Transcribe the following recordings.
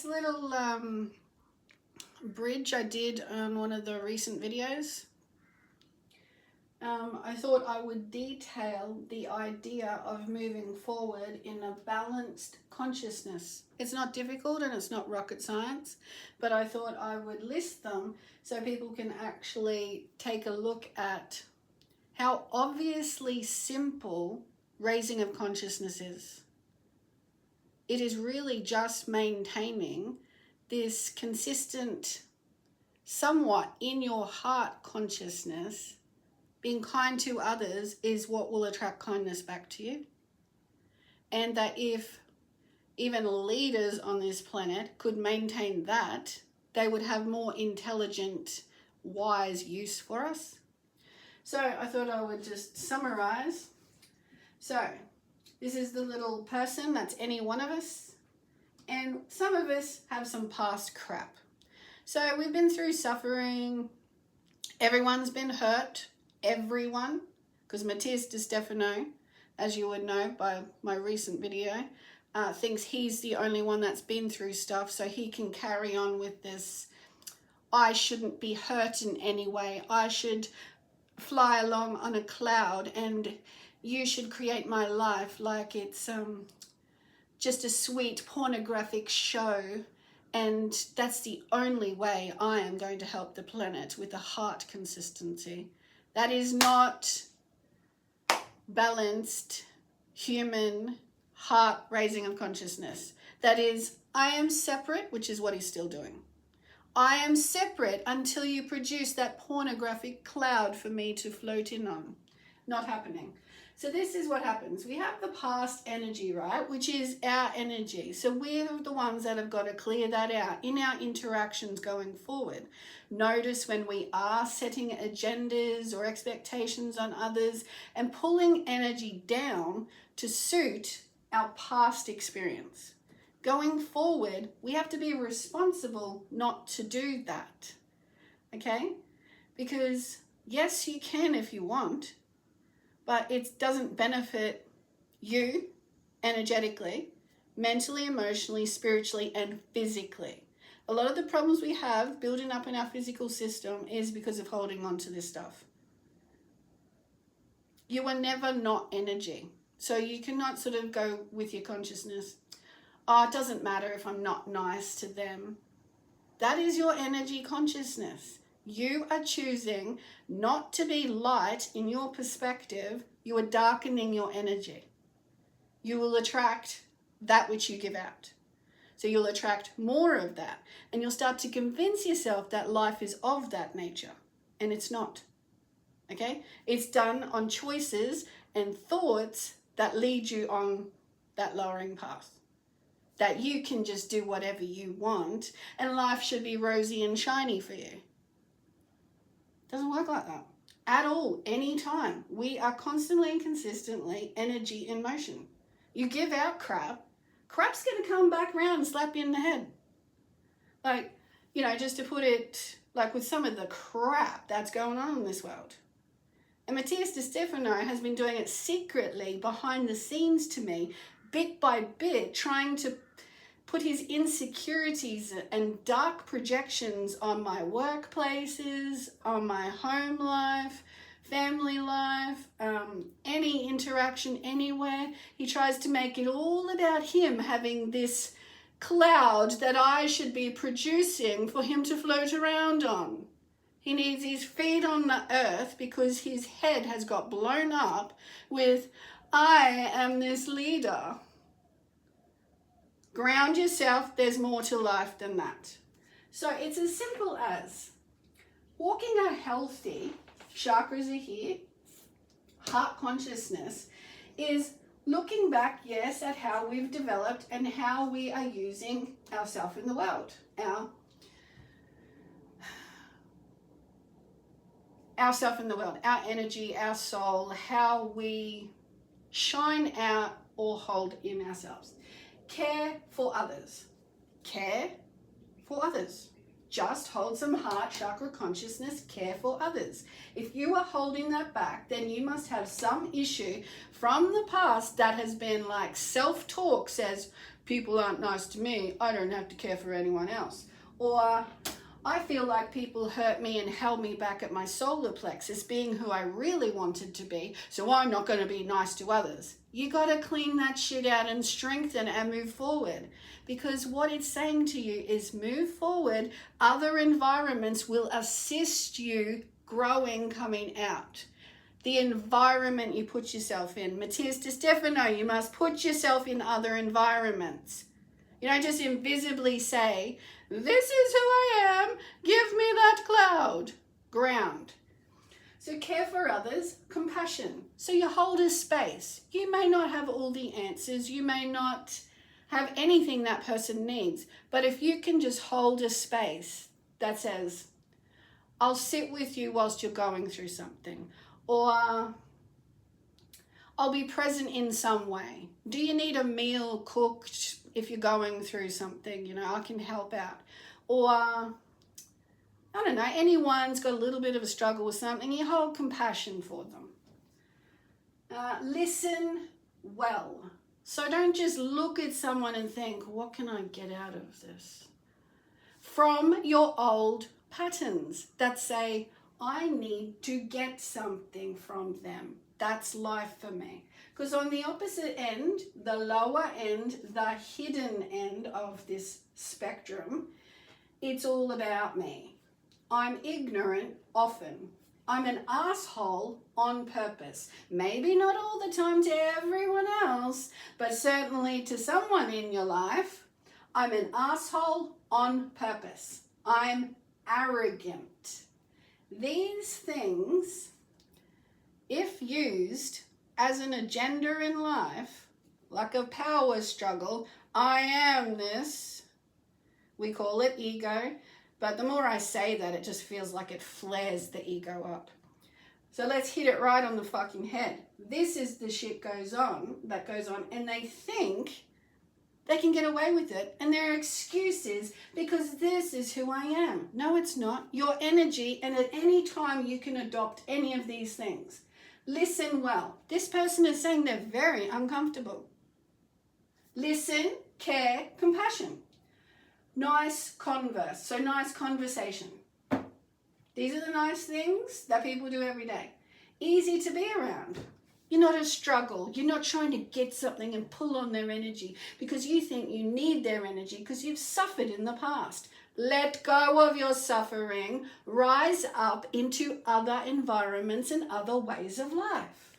this little bridge I did on one of the recent videos. I thought I would detail the idea of moving forward in a balanced consciousness. It's not difficult and it's not rocket science, but I thought I would list them so people can actually take a look at how obviously simple raising of consciousness is. It is really just maintaining this consistent, somewhat in your heart consciousness. Being kind to others is what will attract kindness back to you. And that if even leaders on this planet could maintain that, they would have more intelligent, wise use for us. So I thought I would just summarize. So this is the little person, that's any one of us. And some of us have some past crap. So we've been through suffering. Everyone's been hurt. Everyone, because Matthias De Stefano, as you would know by my recent video, thinks he's the only one that's been through stuff, so he can carry on with this, I shouldn't be hurt in any way, I should fly along on a cloud and you should create my life like it's just a sweet pornographic show, and that's the only way I am going to help the planet with a heart consistency. That is not balanced human heart raising of consciousness. That is, I am separate, which is what he's still doing. I am separate until you produce that pornographic cloud for me to float in on. Not happening. So this is what happens. We have the past energy, right? Which is our energy. So we're the ones that have got to clear that out in our interactions going forward. Notice when we are setting agendas or expectations on others and pulling energy down to suit our past experience. Going forward, we have to be responsible not to do that. Okay? Because yes, you can if you want, but it doesn't benefit you energetically, mentally, emotionally, spiritually, and physically. A lot of the problems we have building up in our physical system is because of holding on to this stuff. You are never not energy. So you cannot sort of go with your consciousness, oh, it doesn't matter if I'm not nice to them. That is your energy consciousness. You are choosing not to be light in your perspective. You are darkening your energy. You will attract that which you give out. So you'll attract more of that. And you'll start to convince yourself that life is of that nature. And it's not. Okay? It's done on choices and thoughts that lead you on that lowering path. That you can just do whatever you want and life should be rosy and shiny for you. Doesn't work like that at all, anytime. We are constantly and consistently energy in motion. You give out crap, crap's going to come back around and slap you in the head. Like, you know, just to put it like with some of the crap that's going on in this world. And Matthias De Stefano has been doing it secretly behind the scenes to me, bit by bit, trying to put his insecurities and dark projections on my workplaces, on my home life, family life, any interaction anywhere. He tries to make it all about him having this cloud that I should be producing for him to float around on. He needs his feet on the earth because his head has got blown up with, I am this leader. Ground yourself, there's more to life than that. So it's as simple as walking a healthy, chakras are here, heart consciousness, is looking back, yes, at how we've developed and how we are using ourselves in the world. Ourself in the world, our energy, our soul, how we shine out or hold in ourselves. Care for others. Care for others. just hold some heart chakra consciousness, care for others. If you are holding that back, then you must have some issue from the past that has been like self-talk says, people aren't nice to me, I don't have to care for anyone else. Or I feel like people hurt me and held me back at my solar plexus, being who I really wanted to be, so I'm not going to be nice to others. You got to clean that shit out and strengthen and move forward. Because what it's saying to you is move forward. Other environments will assist you growing, coming out. The environment you put yourself in. Matthias de Stefano, you must put yourself in other environments. You don't just invisibly say, this is who I am, give me that cloud. Ground. So care for others, compassion. So you hold a space. You may not have all the answers. You may not have anything that person needs. But if you can just hold a space that says, I'll sit with you whilst you're going through something. Or I'll be present in some way. Do you need a meal cooked if you're going through something? You know, I can help out. Or, I don't know, anyone's got a little bit of a struggle with something, you hold compassion for them. Listen well. So don't just look at someone and think, what can I get out of this? From your old patterns that say, I need to get something from them. That's life for me. Because on the opposite end, the lower end, the hidden end of this spectrum, it's all about me. I'm ignorant often. I'm an asshole on purpose. Maybe not all the time to everyone else, but certainly to someone in your life. I'm an asshole on purpose. I'm arrogant. These things, if used as an agenda in life, like a power struggle, I am this, we call it ego, but the more I say that, it just feels like it flares the ego up. So let's hit it right on the fucking head. This is the shit that goes on, and they think they can get away with it, and their excuse is because this is who I am. No, it's not. Your energy, and at any time you can adopt any of these things. Listen well. This person is saying they're very uncomfortable. Listen, care, compassion. Nice converse, so nice conversation. These are the nice things that people do every day. Easy to be around. You're not a struggle. You're not trying to get something and pull on their energy because you think you need their energy because you've suffered in the past. Let go of your suffering. Rise up into other environments and other ways of life.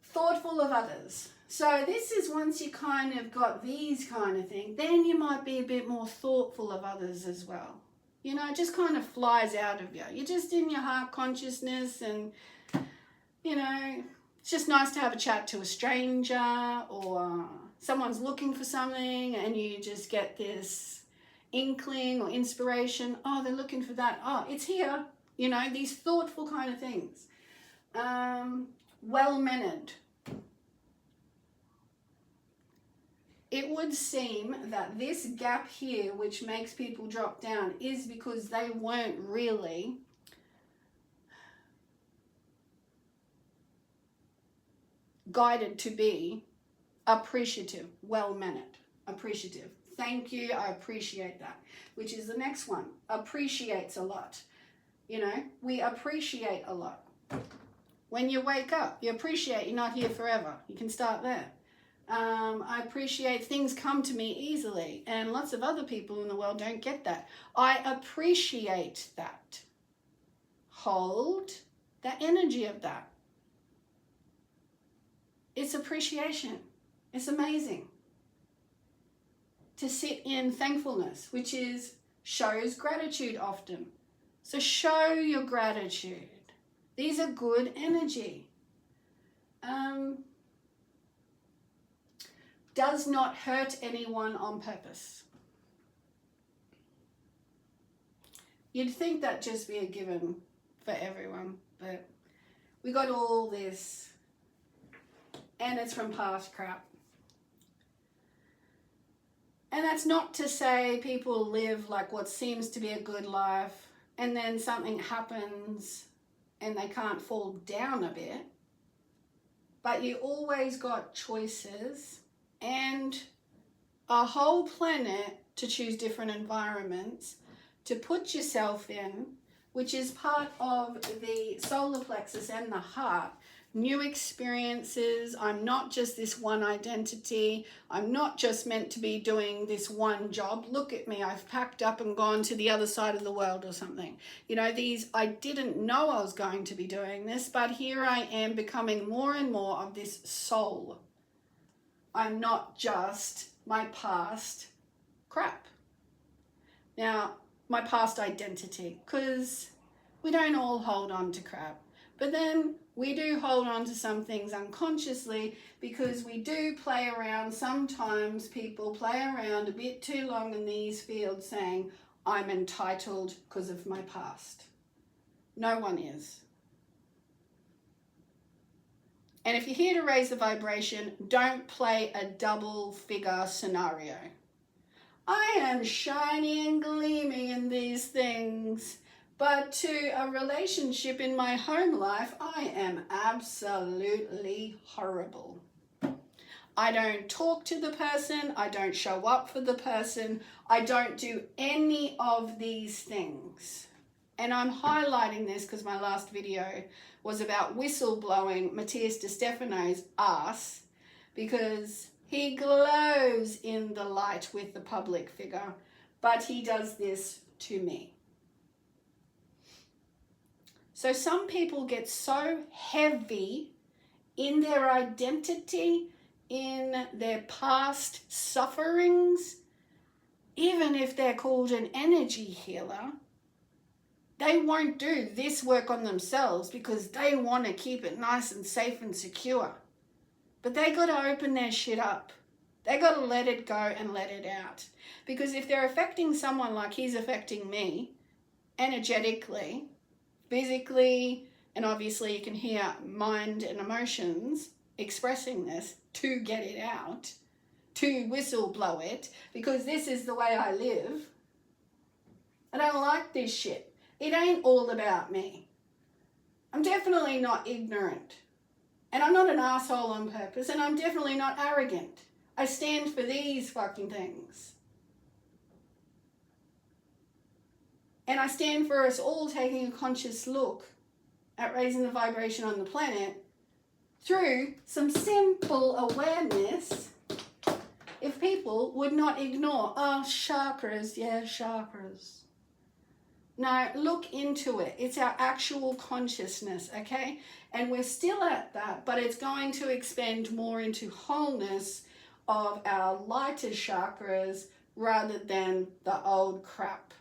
Thoughtful of others. So this is once you kind of got these kind of things, then you might be a bit more thoughtful of others as well. You know, it just kind of flies out of you. You're just in your heart consciousness and, you know, it's just nice to have a chat to a stranger or someone's looking for something and you just get this inkling or inspiration. Oh, they're looking for that. Oh, it's here. You know, these thoughtful kind of things. Well-mannered. It would seem that this gap here, which makes people drop down, is because they weren't really guided to be appreciative, well-mannered, appreciative. Thank you, I appreciate that. Which is the next one, appreciates a lot. You know, we appreciate a lot. When you wake up, you appreciate you're not here forever. You can start there. I appreciate things come to me easily, and lots of other people in the world don't get that. I appreciate that. Hold the energy of that. It's appreciation. It's amazing. To sit in thankfulness, which shows gratitude often. So show your gratitude. These are good energy. Does not hurt anyone on purpose. You'd think that'd just be a given for everyone, but we got all this, and it's from past crap. And that's not to say people live like what seems to be a good life and then something happens and they can't fall down a bit. But you always got choices and a whole planet to choose different environments to put yourself in, which is part of the solar plexus and the heart. New experiences. I'm not just this one identity. I'm not just meant to be doing this one job. Look at me, I've packed up and gone to the other side of the world or something. You know, I didn't know I was going to be doing this, but here I am becoming more and more of this soul. I'm not just my past crap. Now, my past identity, because we don't all hold on to crap. But then we do hold on to some things unconsciously because we do play around. Sometimes people play around a bit too long in these fields saying, I'm entitled because of my past. No one is. And if you're here to raise the vibration, don't play a double figure scenario. I am shiny and gleaming in these things, but to a relationship in my home life, I am absolutely horrible. I don't talk to the person, I don't show up for the person, I don't do any of these things. And I'm highlighting this because my last video was about whistleblowing Matthias De Stefano's ass, because he glows in the light with the public figure, but he does this to me. So some people get so heavy in their identity, in their past sufferings, even if they're called an energy healer, they won't do this work on themselves because they want to keep it nice and safe and secure. But they got to open their shit up. They got to let it go and let it out. Because if they're affecting someone like he's affecting me, energetically, physically, and obviously you can hear mind and emotions expressing this to get it out, to whistle blow it, because this is the way I live. I don't like this shit. It ain't all about me. I'm definitely not ignorant. And I'm not an asshole on purpose, and I'm definitely not arrogant. I stand for these fucking things. And I stand for us all taking a conscious look at raising the vibration on the planet through some simple awareness. If people would not ignore, oh, chakras, yeah, chakras. No, look into it. It's our actual consciousness, okay? And we're still at that, but it's going to expand more into wholeness of our lighter chakras rather than the old crap.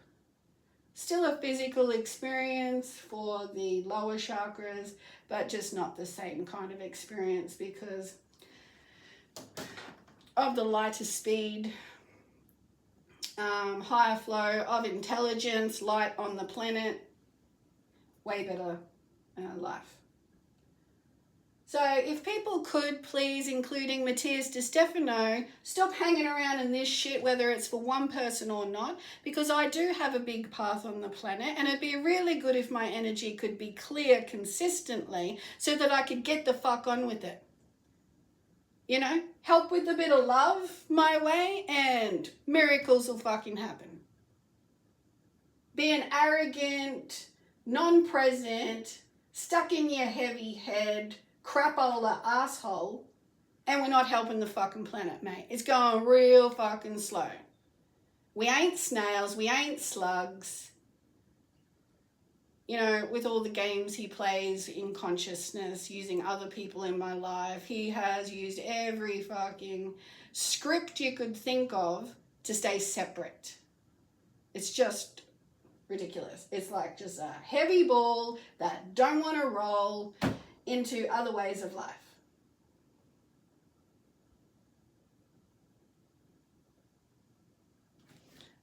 Still a physical experience for the lower chakras, but just not the same kind of experience because of the lighter speed, higher flow of intelligence, light on the planet, way better life. So if people could please, including Matthias De Stefano, stop hanging around in this shit, whether it's for one person or not, because I do have a big path on the planet, and it'd be really good if my energy could be clear consistently so that I could get the fuck on with it. You know, help with a bit of love my way and miracles will fucking happen. Being arrogant, non-present, stuck in your heavy head, crapola asshole, and we're not helping the fucking planet, mate. It's going real fucking slow. We ain't snails, we ain't slugs. You know, with all the games he plays in consciousness, using other people in my life, he has used every fucking script you could think of to stay separate. It's just ridiculous. It's like just a heavy ball that don't want to roll into other ways of life.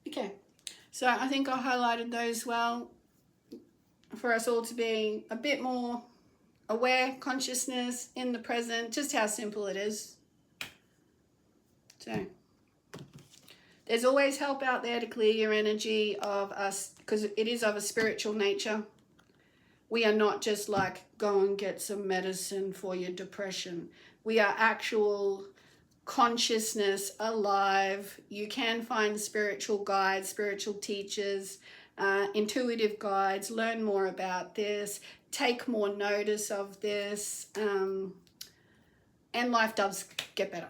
Okay, so I think I highlighted those well for us all to be a bit more aware, consciousness in the present, just how simple it is. So There's always help out there to clear your energy of us, because it is of a spiritual nature. We are not just like, go and get some medicine for your depression. We are actual consciousness alive. You can find spiritual guides, spiritual teachers, intuitive guides, learn more about this, take more notice of this, and life does get better.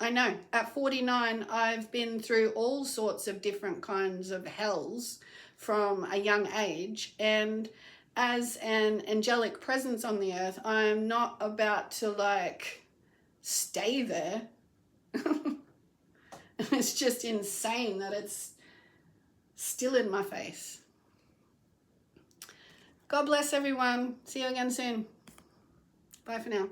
I know, at 49, I've been through all sorts of different kinds of hells from a young age, and as an angelic presence on the earth, I'm not about to like stay there. It's just insane that it's still in my face. God bless everyone. See you again soon. Bye for now.